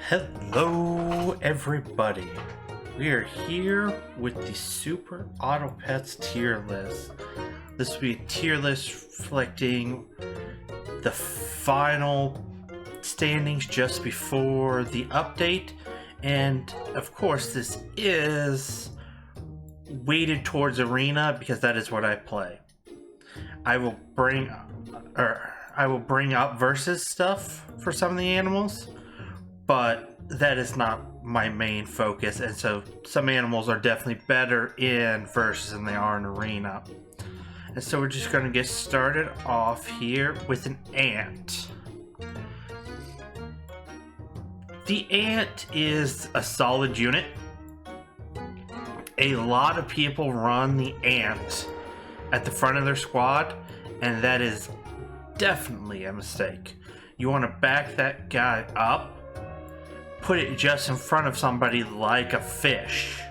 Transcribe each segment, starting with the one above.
Hello everybody, we are here with the Super Auto Pets tier list. This will be a tier list reflecting the final standings just before the update, and of course this is weighted towards arena because that is what I play. I will bring up versus stuff for some of the animals, but that is not my main focus, and so some animals are definitely better in versus than they are in arena. And so we're just going to get started off here with an ant. The ant is a solid unit. A lot of people run the ant at the front of their squad, and that is definitely a mistake. You want to back that guy up, put it just in front of somebody like a fish.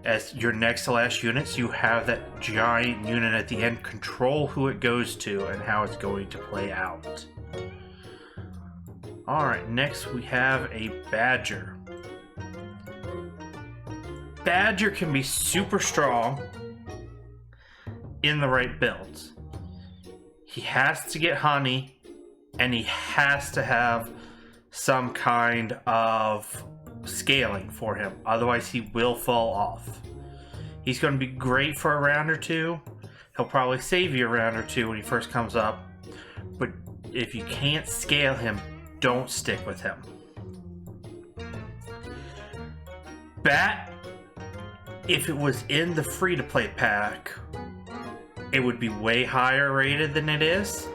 As your next to last units, you have that giant unit at the end, control who it goes to and how it's going to play out. Alright, next we have a badger. Badger can be super strong in the right builds. He has to get honey, and he has to have some kind of scaling for him, otherwise he will fall off. He's going to be great for a round or two. He'll probably save you a round or two when he first comes up, but if you can't scale him, don't stick with him. Bat, if it was in the free-to-play pack, it would be way higher rated than it is,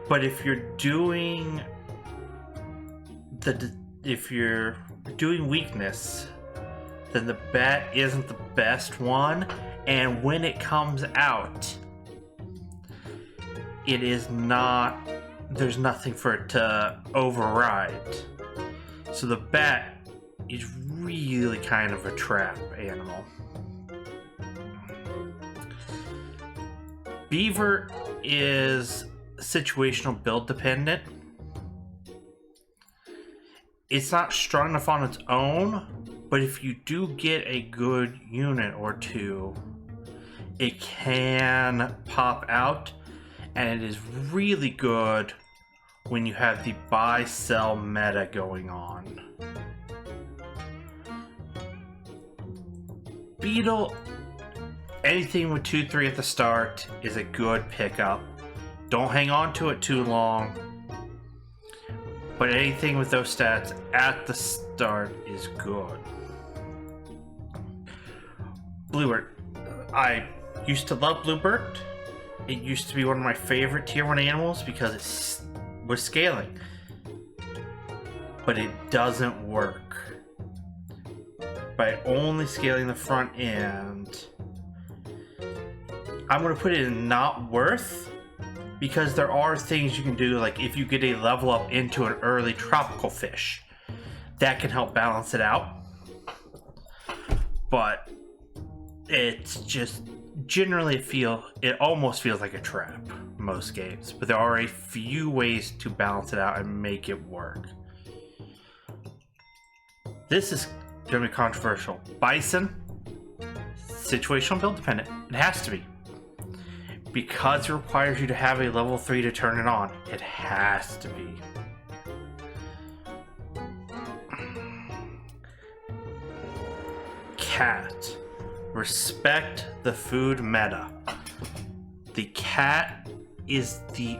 but if you're doing weakness, then the bat isn't the best one, and when it comes out, it is not, there's nothing for it to override. So the bat is really kind of a trap animal. Beaver is situational build dependent. It's not strong enough on its own, but if you do get a good unit or two, it can pop out, and it is really good when you have the buy-sell meta going on. Beetle, anything with 2-3 at the start is a good pickup. Don't hang on to it too long. But anything with those stats at the start is good. Bluebird. I used to love Bluebird. It used to be one of my favorite tier 1 animals because it was scaling. But it doesn't work. By only scaling the front end, I'm going to put it in not worth, because there are things you can do, like if you get a level up into an early tropical fish, that can help balance it out. But it's just generally it almost feels like a trap most games, but there are a few ways to balance it out and make it work. This is going to be controversial. Bison, situational build dependent. It has to be. Because it requires you to have a level 3 to turn it on. It has to be. Cat. Respect the food meta. The cat is the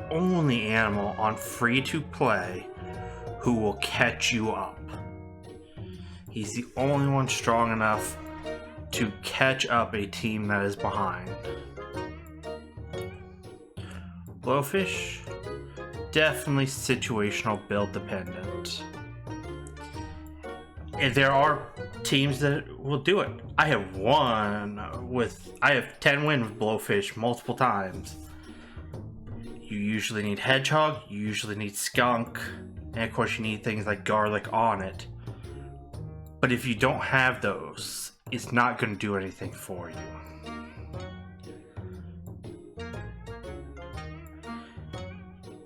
only animal on free-to-play who will catch you up. He's the only one strong enough to catch up a team that is behind. Blowfish, definitely situational build dependent. And there are teams that will do it. I have 10 wins with Blowfish multiple times. You usually need Hedgehog, you usually need Skunk, and of course you need things like Garlic on it. But if you don't have those, it's not going to do anything for you.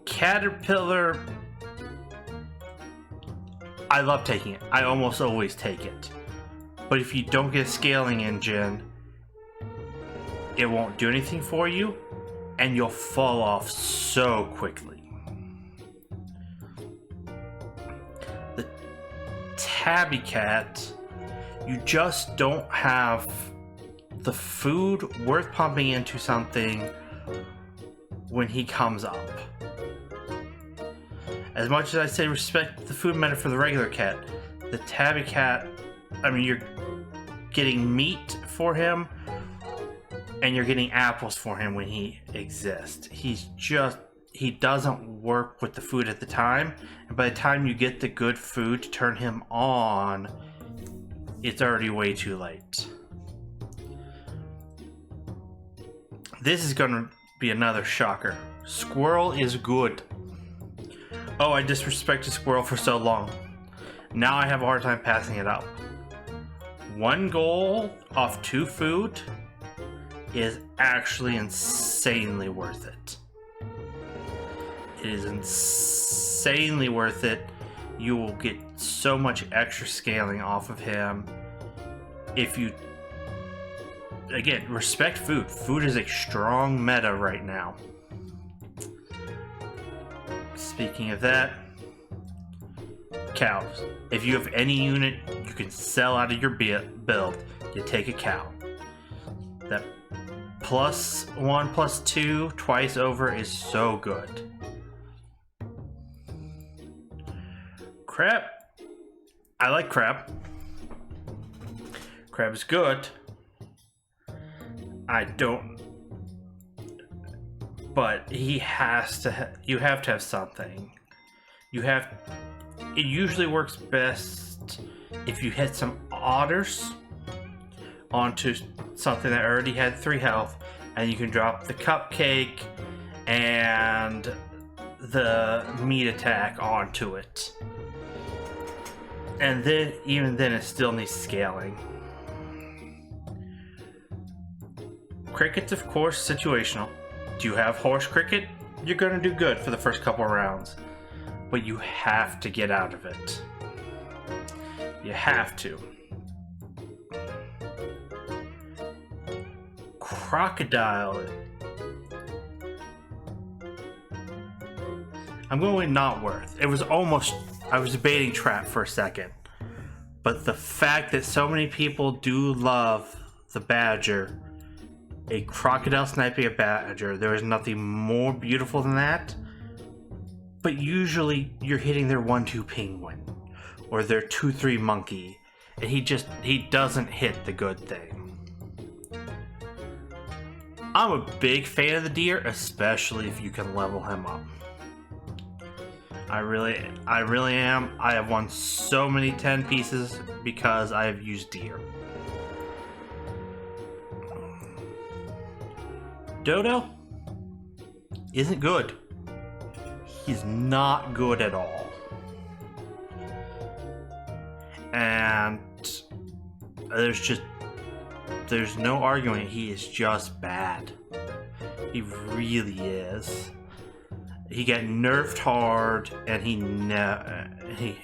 Caterpillar I love taking it. I almost always take it. But if you don't get a scaling engine, it won't do anything for you, and you'll fall off so quickly. The tabby cat, you just don't have the food worth pumping into something when he comes up. As much as I say respect the food meta for the regular cat, the tabby cat, I mean, you're getting meat for him, and you're getting apples for him when he exists. He doesn't work with the food at the time, and by the time you get the good food to turn him on, it's already way too late. This is gonna be another shocker. Squirrel is good. Oh, I disrespected Squirrel for so long. Now I have a hard time passing it up. 1 gold off 2 food is actually insanely worth it. It is insanely worth it. You will get so much extra scaling off of him if you, again, respect food. Food is a strong meta right now. Speaking of that, cows. If you have any unit you can sell out of your build, you take a cow. That +1, +2 twice over is so good. Crab. I like crab. Crab is good. I don't, but he has to. You have to have something. It usually works best if you hit some otters onto something that already had 3 health, and you can drop the cupcake and the meat attack onto it. And then, even then, it still needs scaling. Cricket's, of course, situational. Do you have horse cricket? You're gonna do good for the first couple rounds, but you have to get out of it. You have to. Crocodile. I'm going with not worth. It was almost, I was debating trap for a second, but the fact that so many people do love the badger, a crocodile sniping a badger, there is nothing more beautiful than that. But usually you're hitting their 1-2 penguin or their 2-3 monkey, and he doesn't hit the good thing. I'm a big fan of the deer, especially if you can level him up. I really am. I have won so many 10 pieces because I have used deer. Dodo isn't good. He's not good at all. And there's no arguing, he is just bad. He really is. He got nerfed hard, and he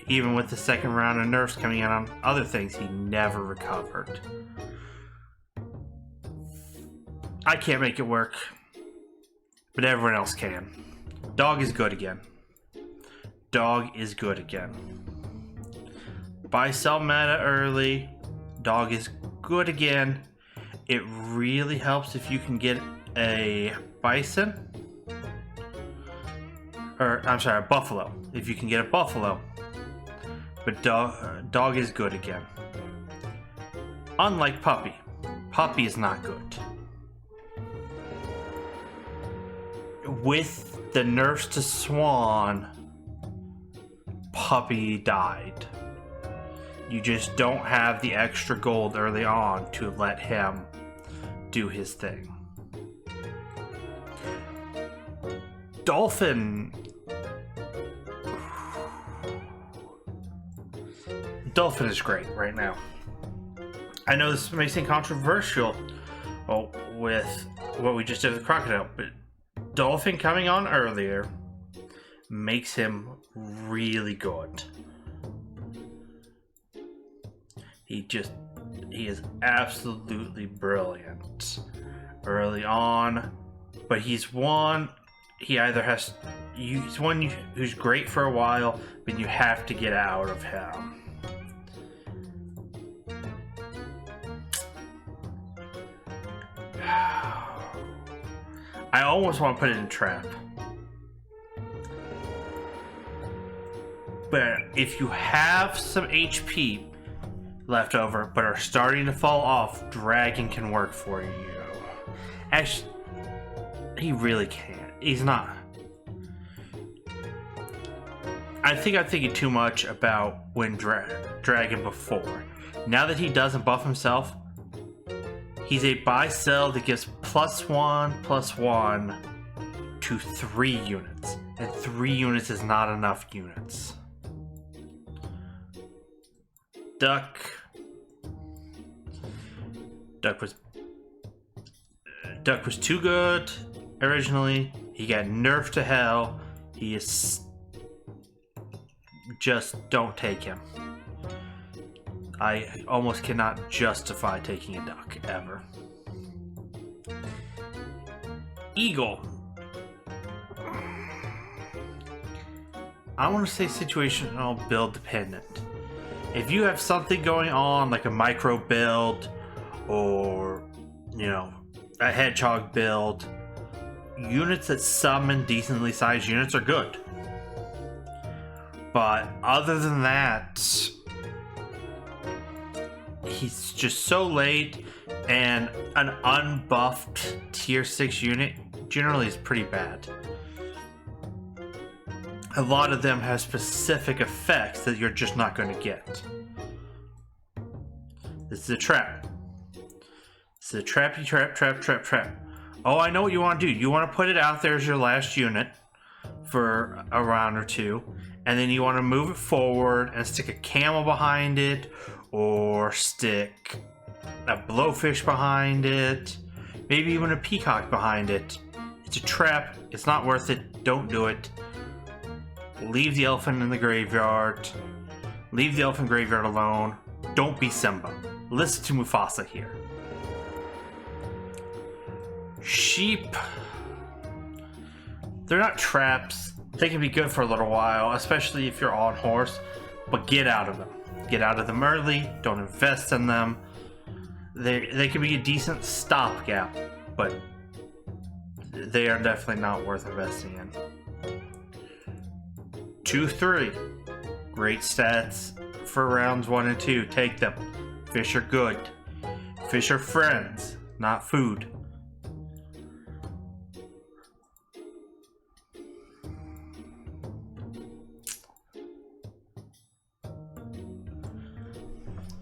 even with the second round of nerfs coming out on other things, he never recovered. I can't make it work, but everyone else can. Dog is good again. Dog is good again. Buy sell meta early. Dog is good again. It really helps if you can get a bison. Or, I'm sorry, a buffalo. If you can get a buffalo. But dog is good again. Unlike puppy. Puppy is not good. With the nerfs to Swan, puppy died. You just don't have the extra gold early on to let him do his thing. Dolphin is great right now. I know this may seem controversial with what we just did with Crocodile, but Dolphin coming on earlier makes him really good. He is absolutely brilliant early on, but he's one who's great for a while, but you have to get out of him. I almost want to put it in trap. But if you have some HP left over but are starting to fall off, Dragon can work for you. Actually, he really can't. He's not. I think I'm thinking too much about when Dragon before. Now that he doesn't buff himself, he's a buy sell that gives +1/+1 to 3 units. And 3 units is not enough units. Duck was too good originally. He got nerfed to hell. He is just don't take him. I almost cannot justify taking a duck ever. Eagle. I want to say situational build dependent. If you have something going on like a micro build or, you know, a hedgehog build, units that summon decently sized units are good. But other than that, he's just so late, and an unbuffed tier 6 unit generally is pretty bad. A lot of them have specific effects that you're just not going to get. This is a trap. This is a trappy trap. Oh, I know what you want to do. You want to put it out there as your last unit for a round or two, and then you want to move it forward and stick a camel behind it, or stick a blowfish behind it, maybe even a peacock behind it. It's a trap. It's not worth it. Don't do it. Leave the elephant in the graveyard. Leave the elephant graveyard alone. Don't be Simba. Listen to Mufasa here. Sheep. They're not traps. They can be good for a little while, especially if you're on horse, but get out of them. Get out of them early. Don't invest in them. They can be a decent stopgap, but they are definitely not worth investing in. 2-3. Great stats for rounds 1 and 2. Take them. Fish are good. Fish are friends, not food.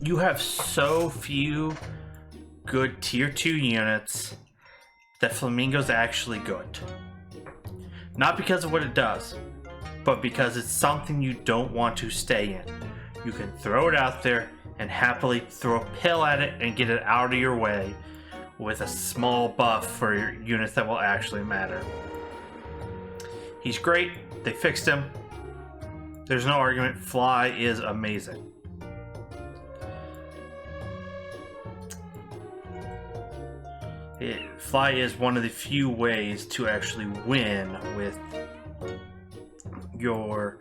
You have so few good tier 2 units that Flamingo's actually good. Not because of what it does, but because it's something you don't want to stay in. You can throw it out there and happily throw a pill at it and get it out of your way with a small buff for your units that will actually matter. He's great. They fixed him. There's no argument. Fly is amazing. Fly is one of the few ways to actually win with your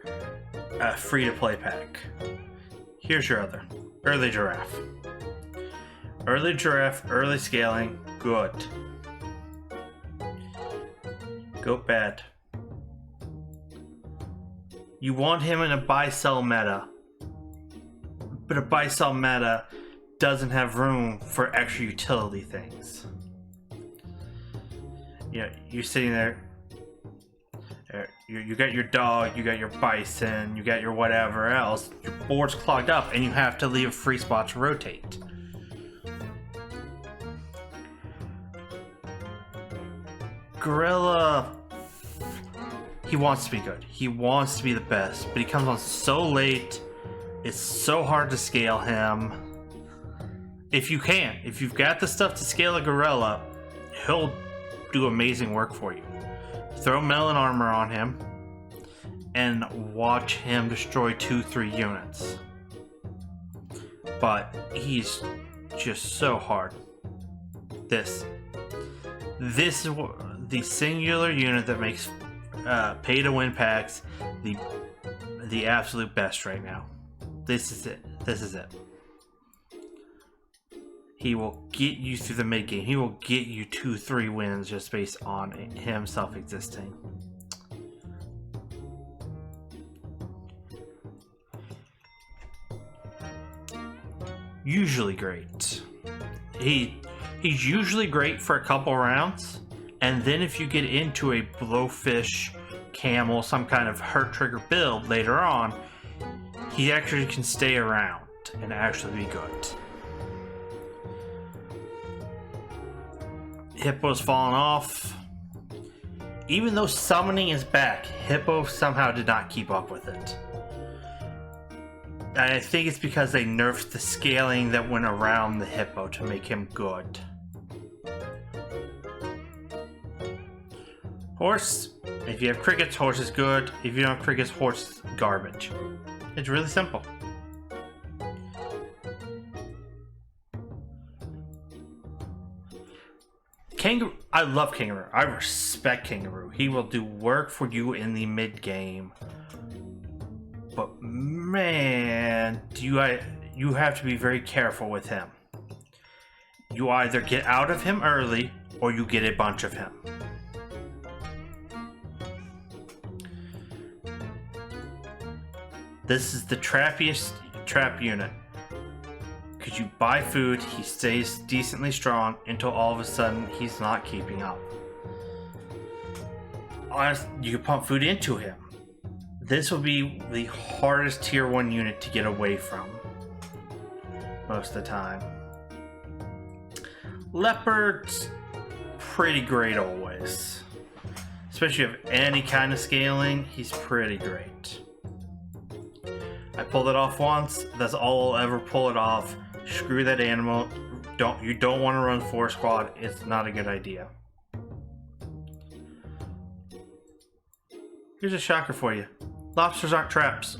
free-to-play pack. Here's your other. Early Giraffe. Early Giraffe, early scaling, good. Goat bad. You want him in a buy-sell meta, but a buy-sell meta doesn't have room for extra utility things. You know, you're sitting there, you got your dog, you got your bison, you got your whatever else, your board's clogged up, and you have to leave a free spot to rotate. Gorilla, he wants to be good. He wants to be the best, but he comes on so late, it's so hard to scale him. If you can, if you've got the stuff to scale a gorilla, he'll do amazing work for you. Throw melon armor on him and watch him destroy 2-3 units. but he's just so hard. This is the singular unit that makes pay to win packs the absolute best right now. This is it. He will get you through the mid game. He will get you 2-3 wins just based on himself existing. Usually great. He's usually great for a couple rounds, and then if you get into a blowfish, camel, some kind of hurt trigger build later on, he actually can stay around and actually be good. Hippo's fallen off. Even though summoning is back, Hippo somehow did not keep up with it. And I think it's because they nerfed the scaling that went around the Hippo to make him good. Horse, if you have crickets, horse is good. If you don't have crickets, horse is garbage. It's really simple. Kangaroo, I love Kangaroo. I respect Kangaroo. He will do work for you in the mid game. But man, you have to be very careful with him. You either get out of him early or you get a bunch of him. This is the trappiest trap unit. Because you buy food, he stays decently strong until all of a sudden he's not keeping up. Honestly, you can pump food into him. This will be the hardest tier 1 unit to get away from most of the time. Leopard's pretty great always. Especially if you have any kind of scaling, he's pretty great. I pulled it off once, that's all I'll ever pull it off. Screw that animal. You don't want to run 4 squad, it's not a good idea. Here's a shocker for you. Lobsters aren't traps.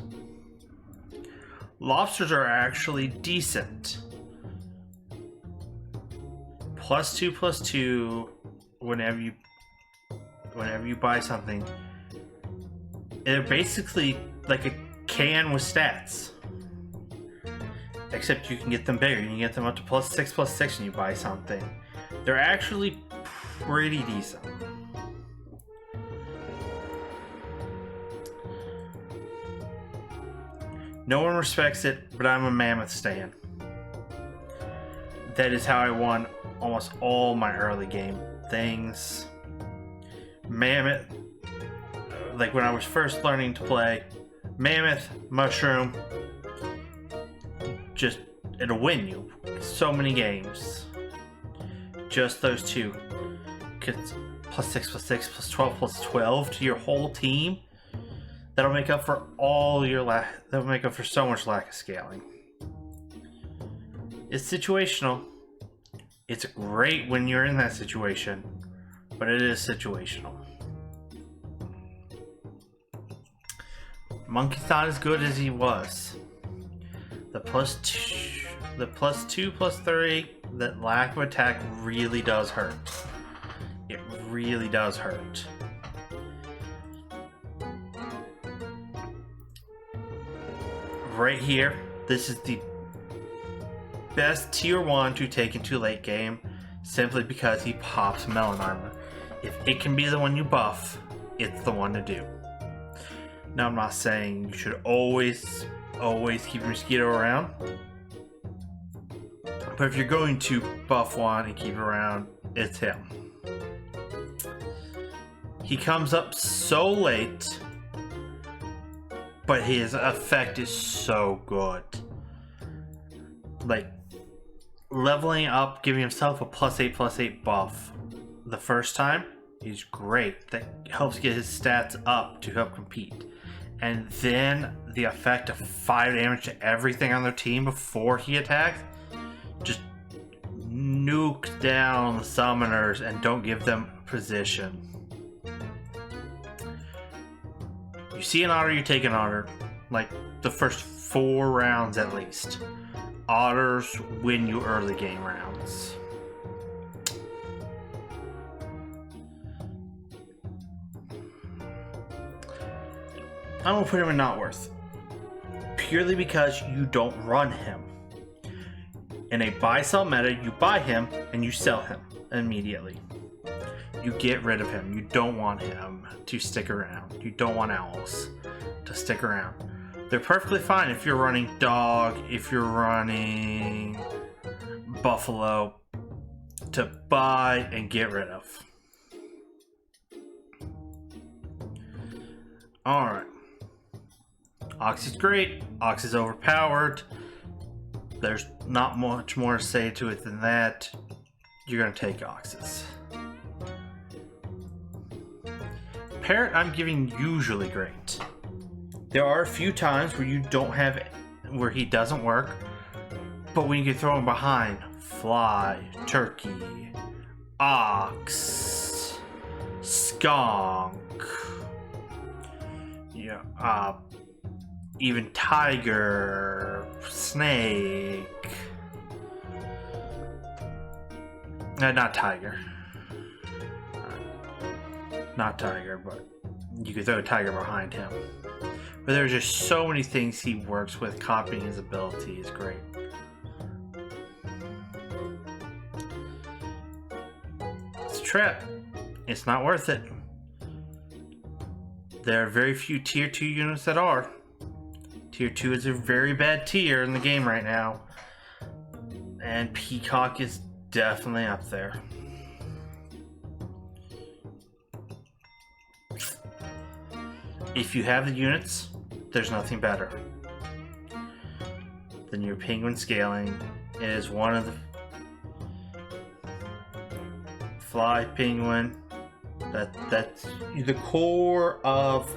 Lobsters are actually decent. +2/+2 whenever you buy something. They're basically like a can with stats. Except you can get them bigger. You can get them up to +6/+6 when you buy something. They're actually pretty decent. No one respects it, but I'm a Mammoth stan. That is how I won almost all my early game things. Mammoth, like when I was first learning to play, Mammoth, Mushroom, just, it'll win you so many games. Just those two. Cause +6/+6, +12/+12 to your whole team. That'll make up for all your that'll make up for so much lack of scaling. It's situational. It's great when you're in that situation, but it is situational. Monkey's not as good as he was. The +2/+3, that lack of attack really does hurt. It really does hurt. Right here, this is the best tier 1 to take into late game, simply because he pops melon armor. If it can be the one you buff, it's the one to do. Now I'm not saying you should always keep your mosquito around, but if you're going to buff one and keep it around, it's him. He comes up so late, but his effect is so good. Like, leveling up, giving himself a +8/+8 buff the first time is great. That helps get his stats up to help compete. And then the effect of 5 damage to everything on their team before he attacks, just nuke down the summoners and don't give them position. You see an otter, you take an otter. Like the first 4 rounds at least. otters win you early game rounds. I'm gonna put him in not worth. Purely because you don't run him. In a buy-sell meta, you buy him and you sell him immediately. You get rid of him. You don't want him to stick around. You don't want owls to stick around. They're perfectly fine if you're running dog, if you're running buffalo, to buy and get rid of. Alright. Ox is great. Ox is overpowered. There's not much more to say to it than that. You're going to take Oxes. Parrot, I'm giving usually great. There are a few times where you don't have it, where he doesn't work, but when you get thrown behind, fly, turkey, ox, skunk, yeah, even tiger, snake, not tiger, but you could throw a tiger behind him. But there's just so many things he works with. Copying his ability is great. It's a trap. It's not worth it. There are very few tier 2 units that are. Tier 2 is a very bad tier in the game right now. And Peacock is definitely up there. If you have the units, there's nothing better than your penguin scaling. It is one of the fly penguin. That's the core of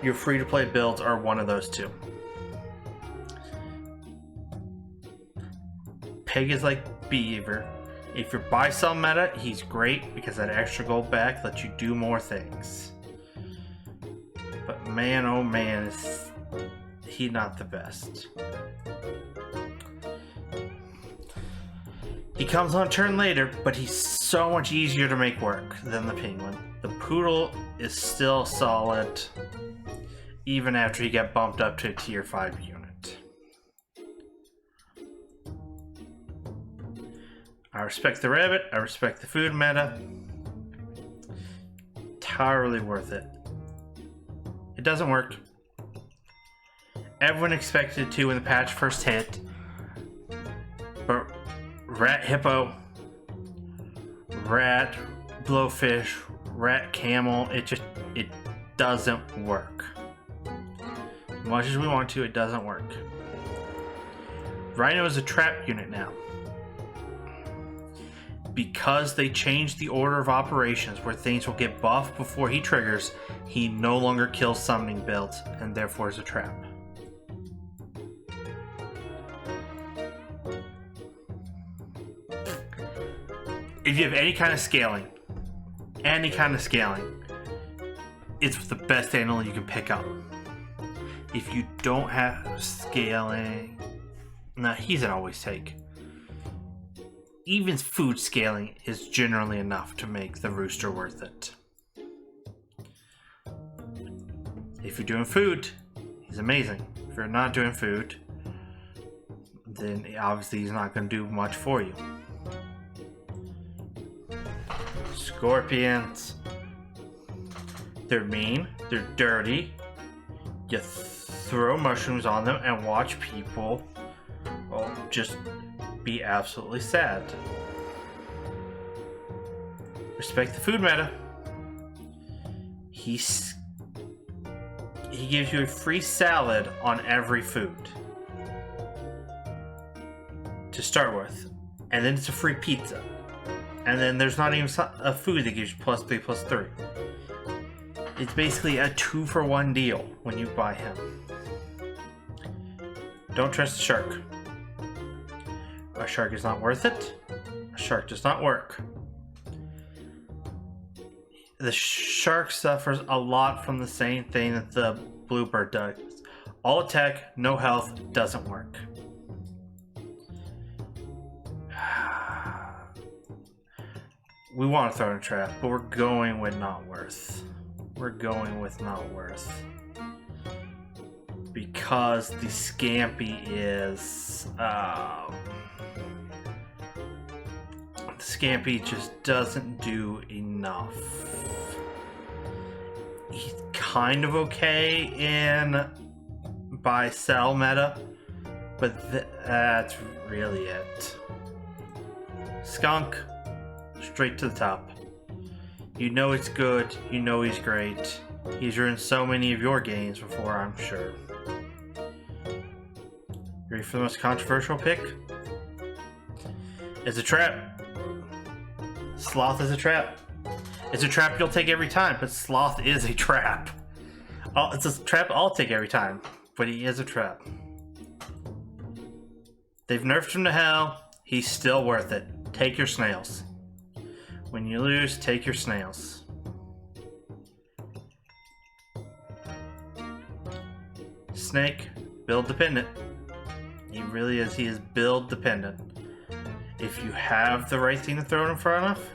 your free-to-play builds are one of those two. Pig is like Beaver. If you're buy-sell meta, he's great because that extra gold back lets you do more things. But man, oh man, is he not the best. He comes on turn later, but he's so much easier to make work than the penguin. The poodle is still solid, even after he got bumped up to a tier 5 unit. I respect the rabbit, I respect the food meta. Entirely worth it. It doesn't work. Everyone expected it to when the patch first hit. But rat hippo, rat blowfish, rat camel, it doesn't work. As much as we want to, it doesn't work. Rhino is a trap unit now. Because they changed the order of operations where things will get buffed before he triggers, he no longer kills summoning builds and therefore is a trap. If you have any kind of scaling, it's the best animal you can pick up. If you don't have scaling, nah, he's an always take. Even food scaling is generally enough to make the rooster worth it. If you're doing food, he's amazing. If you're not doing food, then obviously he's not going to do much for you. Scorpions. They're mean, they're dirty. You throw mushrooms on them and watch people just be absolutely sad. Respect the food meta. He gives you a free salad on every food to start with, and then it's a free pizza, and then there's not even a food that gives you +3/+3. It's basically a 2-for-1 deal when you buy him. Don't trust the shark. A shark is not worth it. A shark does not work. The shark suffers a lot from the same thing that the bluebird does. All attack, no health, doesn't work. We want to throw in a trap, but we're going with not worth. We're going with not worth. Because the Scampy is... the Scampy just doesn't do enough. He's kind of okay in buy-sell meta, but that's really it. Skunk, straight to the top. You know it's good, you know he's great. He's ruined so many of your games before, I'm sure. Ready for the most controversial pick? It's a trap. Sloth is a trap. It's a trap you'll take every time, but Sloth is a trap. It's a trap I'll take every time, but he is a trap. They've nerfed him to hell. He's still worth it. Take your snails. When you lose, take your snails. Snake, build dependent. He really is. He is build dependent. If you have the right thing to throw it in front of,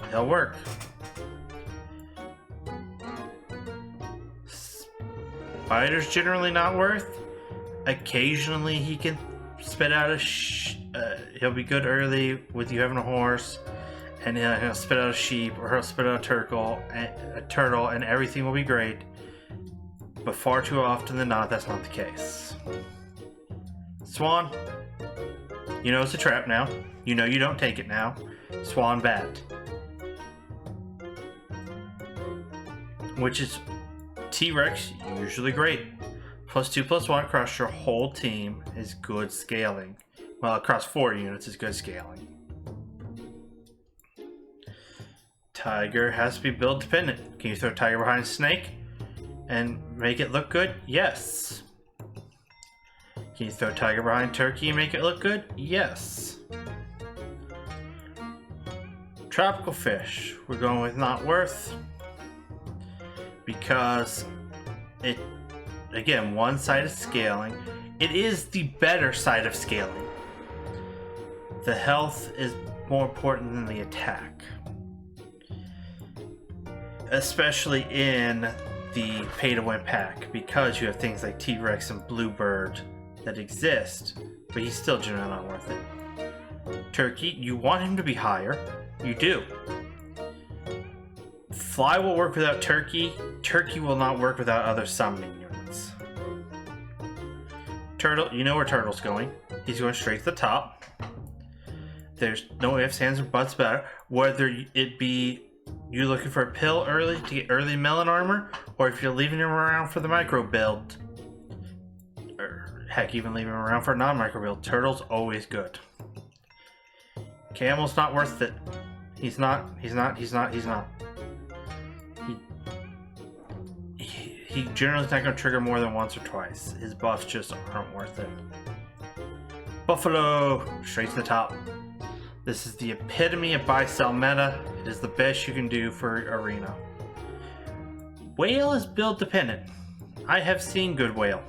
it'll work. Spider's generally not worth. Occasionally he can spit out a he'll be good early with you having a horse, and he'll spit out a sheep, or he'll spit out a turtle, and everything will be great. But far too often than not, that's not the case. Swan, you know it's a trap now. You know you don't take it now. Swan bad. Which is T-Rex, usually great. +2/+1 across your whole team is good scaling. Well, across 4 units is good scaling. Tiger has to be build dependent. Can you throw Tiger behind Snake and make it look good? Yes. Can you throw Tiger behind Turkey and make it look good? Yes. Tropical fish, we're going with not worth, because it, again, one side is scaling. It is the better side of scaling. The health is more important than the attack, especially in the pay-to-win pack, because you have things like T-Rex and Bluebird that exist, but he's still generally not worth it. Turkey, you want him to be higher. You do. Fly will work without Turkey. Turkey will not work without other summoning units. Turtle, you know where Turtle's going. He's going straight to the top. There's no ifs, ands, or buts about it. Whether it be you looking for a pill early to get early melon armor, or if you're leaving him around for the micro build, or heck, even leaving him around for a non-micro build, Turtle's always good. Camel's not worth it. He's not. He generally is not going to trigger more than once or twice. His buffs just aren't worth it. Buffalo, straight to the top. This is the epitome of buy-sell meta. It is the best you can do for Arena. Whale is build dependent. I have seen good whale.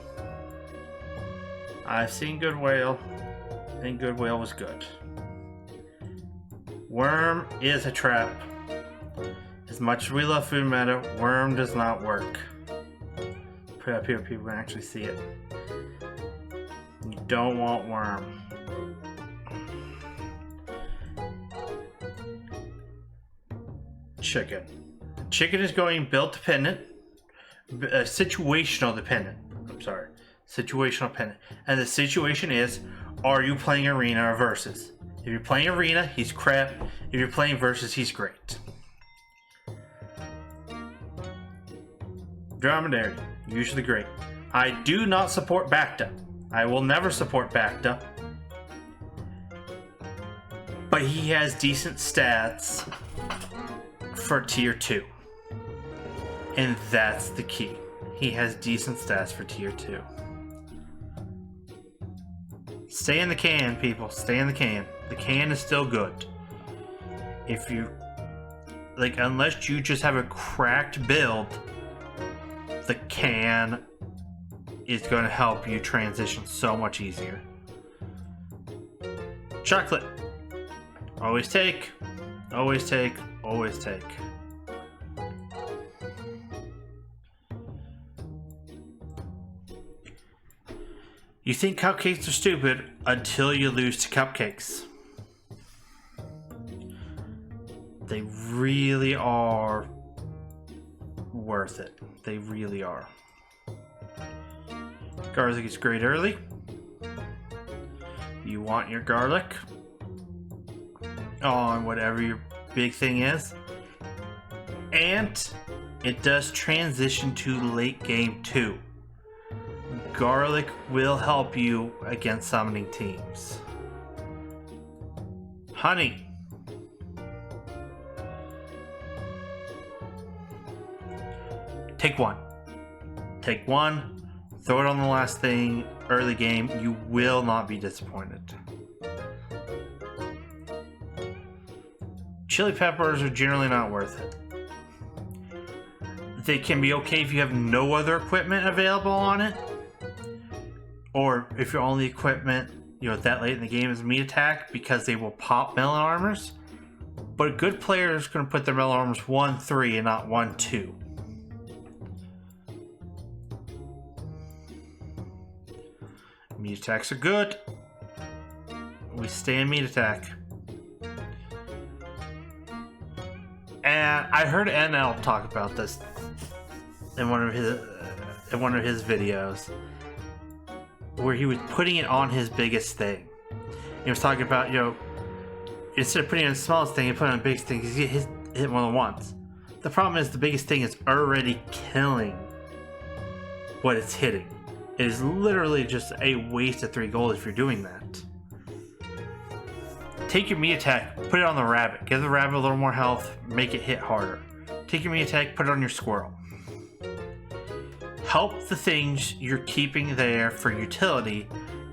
I've seen good whale, and good whale was good. Worm is a trap. As much as we love food meta, worm does not work. Put it up here, people can actually see it. You don't want worm. Chicken. Chicken is going build dependent, situational dependent. I'm sorry, situational dependent. And the situation is, are you playing Arena or Versus? If you're playing Arena, he's crap. If you're playing Versus, he's great. Dromedary, usually great. I do not support Bacta. I will never support Bacta. But he has decent stats for tier 2. And that's the key. He has decent stats for tier 2. Stay in the can, people. Stay in the can. The can is still good. If you, like, unless you just have a cracked build, the can is going to help you transition so much easier. Chocolate. Always take. Always take, always take. You think cupcakes are stupid until you lose to cupcakes. They really are worth it. They really are. Garlic is great early. You want your garlic on whatever your big thing is. And it does transition to late game too. Garlic will help you against summoning teams. Honey. Take one. Take one. Throw it on the last thing. Early game. You will not be disappointed. Chili peppers are generally not worth it. They can be okay if you have no other equipment available on it. Or if your only equipment, that late in the game is meat attack, because they will pop melon armors. But a good player is going to put their melon armors 1-3 and not 1-2. Meat attacks are good. We stand meat attack. And I heard NL talk about this in one of his videos, where he was putting it on his biggest thing. He was talking about, instead of putting it on the smallest thing, you put it on the biggest thing, because you hit more than once. The problem is the biggest thing is already killing what it's hitting. It is literally just a waste of 3 gold if you're doing that. Take your meat attack, put it on the rabbit. Give the rabbit a little more health, make it hit harder. Take your meat attack, put it on your squirrel. Help the things you're keeping there for utility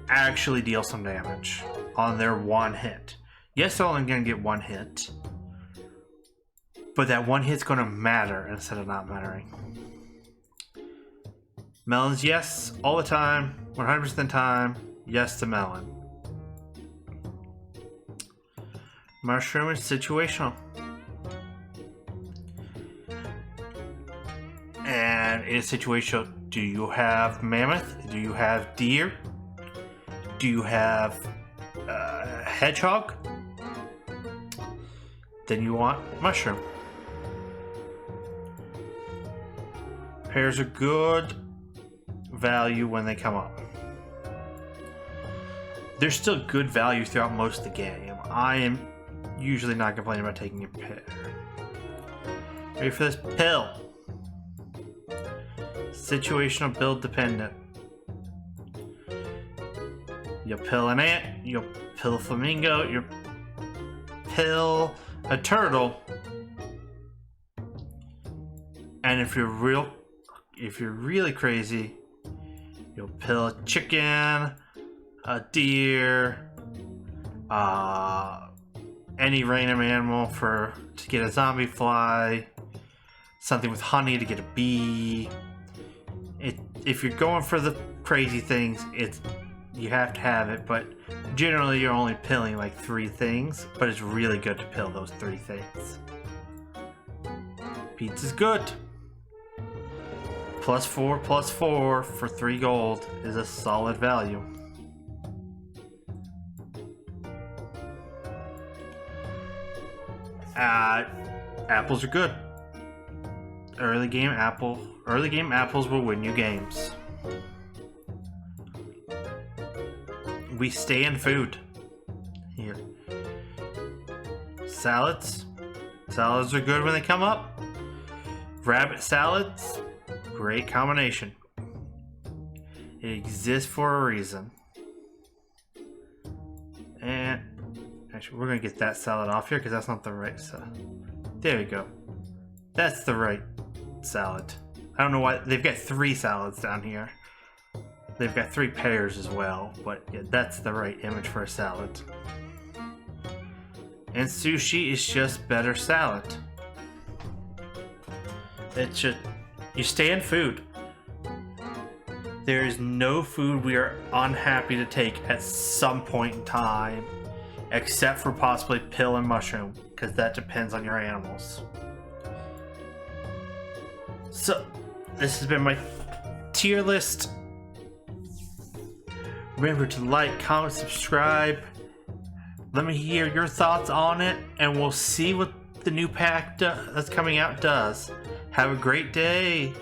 actually deal some damage on their one hit. Yes, they're only going to get one hit, but that one hit's going to matter instead of not mattering. Melons, yes, all the time, 100% of the time, yes to melon. Mushroom is situational. And it is situational. Do you have mammoth? Do you have deer? Do you have hedgehog? Then you want mushroom. Pears are good value when they come up. They're still good value throughout most of the game. I am usually not complaining about taking a pear. Ready for this? Pill. Situational, build dependent. You pill an ant, you pill a flamingo, you pill a turtle. And if you're really crazy, you'll pill a chicken, a deer, any random animal to get a zombie fly, something with honey to get a bee. If you're going for the crazy things, you have to have it, but generally you're only pilling like 3 things, but it's really good to pill those 3 things. Pizza's good. +4/+4 for 3 gold is a solid value. Apples are good. Early game apples will win you games. We stand food here. Salads are good when they come up. Rabbit salads, great combination. It exists for a reason. And actually, we're gonna get that salad off here because that's not the right salad. There we go. That's the right salad. I don't know why they've got 3 salads down here. They've got 3 pears as well, but yeah, that's the right image for a salad. And sushi is just better salad. You stand food. There is no food we are unhappy to take at some point in time. except for possibly pill and mushroom, because that depends on your animals. So, this has been my tier list. Remember to like, comment, subscribe. Let me hear your thoughts on it, and we'll see what the new pack that's coming out does. Have a great day.